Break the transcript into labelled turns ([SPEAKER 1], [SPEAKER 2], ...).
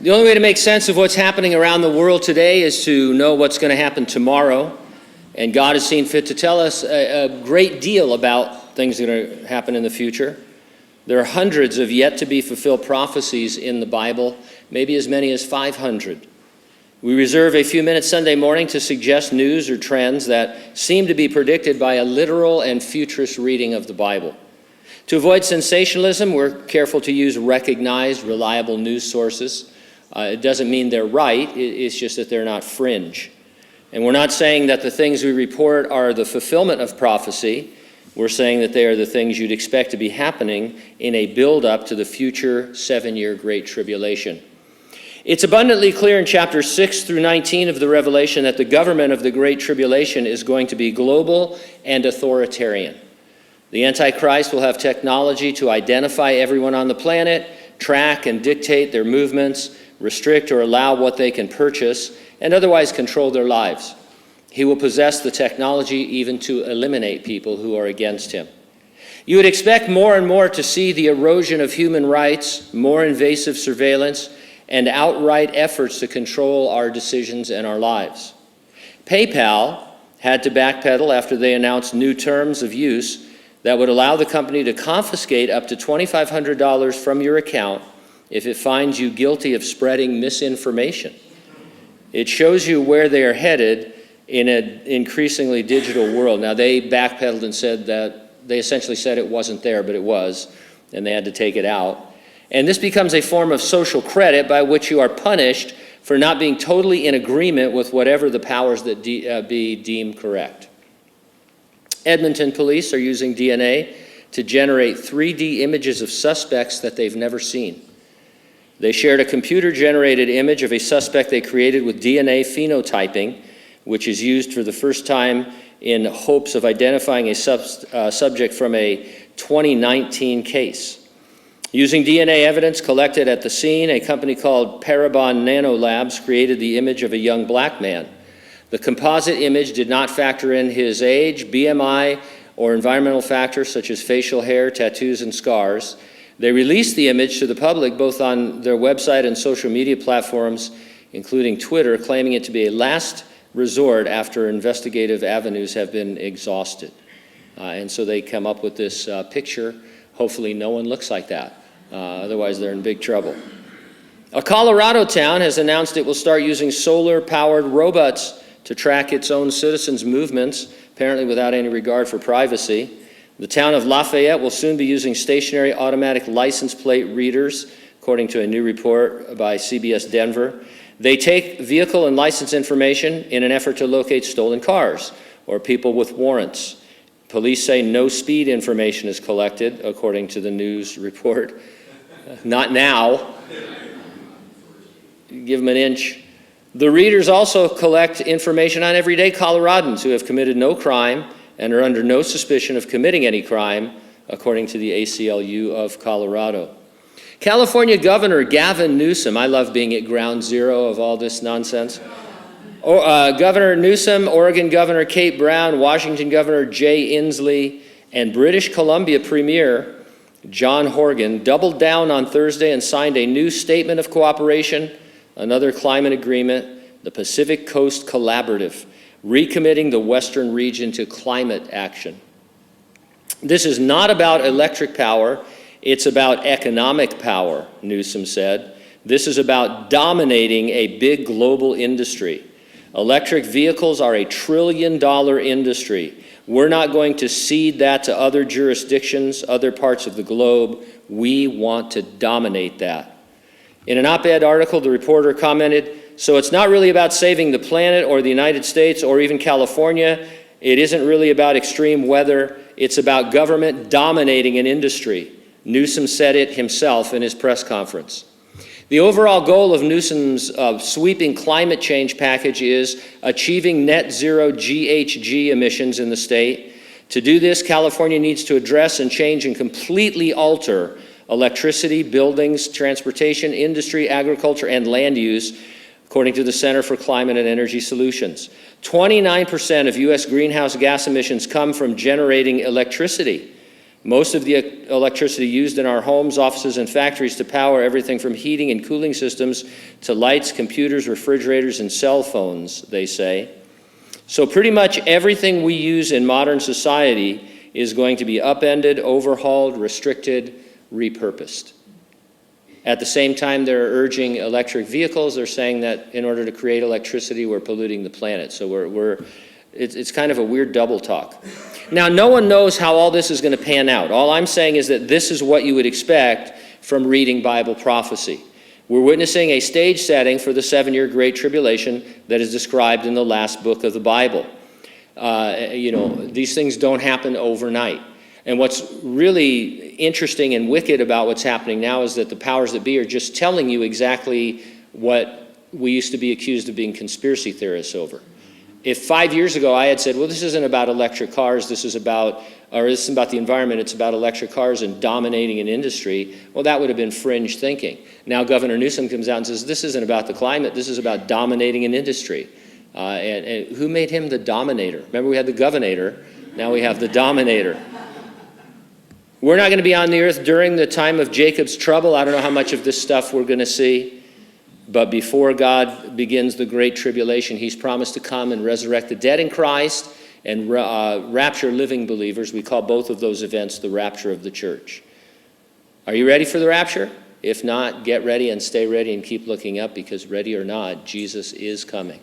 [SPEAKER 1] The only way to make sense of what's happening around the world today is to know what's going to happen tomorrow. And God has seen fit to tell us a great deal about things that are going to happen in the future. There are hundreds of yet-to-be-fulfilled prophecies in the Bible, maybe as many as 500. We reserve a few minutes Sunday morning to suggest news or trends that seem to be predicted by a literal and futurist reading of the Bible. To avoid sensationalism, we're careful to use recognized, reliable news sources. It doesn't mean they're right, it's just that they're not fringe. And we're not saying that the things we report are the fulfillment of prophecy. We're saying that they are the things you'd expect to be happening in a build-up to the future 7-year Great Tribulation. It's abundantly clear in chapters 6 through 19 of the Revelation that the government of the Great Tribulation is going to be global and authoritarian. The Antichrist will have technology to identify everyone on the planet, track and dictate their movements, restrict or allow what they can purchase, and otherwise control their lives. He will possess the technology even to eliminate people who are against him. You would expect more and more to see the erosion of human rights, more invasive surveillance, and outright efforts to control our decisions and our lives. PayPal had to backpedal after they announced new terms of use that would allow the company to confiscate up to $2,500 from your account if it finds you guilty of spreading misinformation. It shows you where they are headed in an increasingly digital world. Now, they backpedaled and said that they essentially said it wasn't there, but it was, and they had to take it out. And this becomes a form of social credit by which you are punished for not being totally in agreement with whatever the powers that be deem correct. Edmonton police are using DNA to generate 3D images of suspects that they've never seen. They shared a computer-generated image of a suspect they created with DNA phenotyping, which is used for the first time in hopes of identifying a subject from a 2019 case. Using DNA evidence collected at the scene, a company called Parabon Nanolabs created the image of a young black man. The composite image did not factor in his age, BMI, or environmental factors such as facial hair, tattoos, and scars. They released the image to the public both on their website and social media platforms, including Twitter, claiming it to be a last resort after investigative avenues have been exhausted. And so they come up with this picture. Hopefully no one looks like that. Otherwise they're in big trouble. A Colorado town has announced it will start using solar-powered robots to track its own citizens' movements, apparently without any regard for privacy. The town of Lafayette will soon be using stationary automatic license plate readers, according to a new report by CBS Denver. They take vehicle and license information in an effort to locate stolen cars or people with warrants. Police say no speed information is collected, according to the news report. Not now. Give them an inch. The readers also collect information on everyday Coloradans who have committed no crime and are under no suspicion of committing any crime, according to the ACLU of Colorado. California Governor Gavin Newsom, I love being at ground zero of all this nonsense. Governor Newsom, Oregon Governor Kate Brown, Washington Governor Jay Inslee, and British Columbia Premier John Horgan doubled down on Thursday and signed a new statement of cooperation, another climate agreement, the Pacific Coast Collaborative, recommitting the Western region to climate action. This is not about electric power, it's about economic power, Newsom said. This is about dominating a big global industry. Electric vehicles are a $1 trillion industry. We're not going to cede that to other jurisdictions, other parts of the globe. We want to dominate that. In an op-ed article, the reporter commented, "So it's not really about saving the planet or the United States or even California. It isn't really about extreme weather. It's about government dominating an industry." Newsom said it himself in his press conference. The overall goal of Newsom's sweeping climate change package is achieving net zero GHG emissions in the state. To do this, California needs to address and change and completely alter electricity, buildings, transportation, industry, agriculture, and land use, according to the Center for Climate and Energy Solutions. 29% of U.S. greenhouse gas emissions come from generating electricity. Most of the electricity used in our homes, offices, and factories to power everything from heating and cooling systems to lights, computers, refrigerators, and cell phones, they say. So pretty much everything we use in modern society is going to be upended, overhauled, restricted, repurposed. At the same time, they're urging electric vehicles. They're saying that in order to create electricity, we're polluting the planet. So it's kind of a weird double talk. Now, no one knows how all this is going to pan out. All I'm saying is that this is what you would expect from reading Bible prophecy. We're witnessing a stage setting for the 7-year Great Tribulation that is described in the last book of the Bible. These things don't happen overnight. And what's really interesting and wicked about what's happening now is that the powers that be are just telling you exactly what we used to be accused of being conspiracy theorists over. If 5 years ago I had said, well, this isn't about electric cars, this is about the environment, it's about electric cars and dominating an industry, well, that would have been fringe thinking. Now Governor Newsom comes out and says, this isn't about the climate, this is about dominating an industry. And who made him the Dominator? Remember, we had the Governator, now we have the Dominator. We're not going to be on the earth during the time of Jacob's trouble. I don't know how much of this stuff we're going to see. But before God begins the Great Tribulation, he's promised to come and resurrect the dead in Christ and rapture living believers. We call both of those events the rapture of the church. Are you ready for the rapture? If not, get ready and stay ready and keep looking up, because ready or not, Jesus is coming.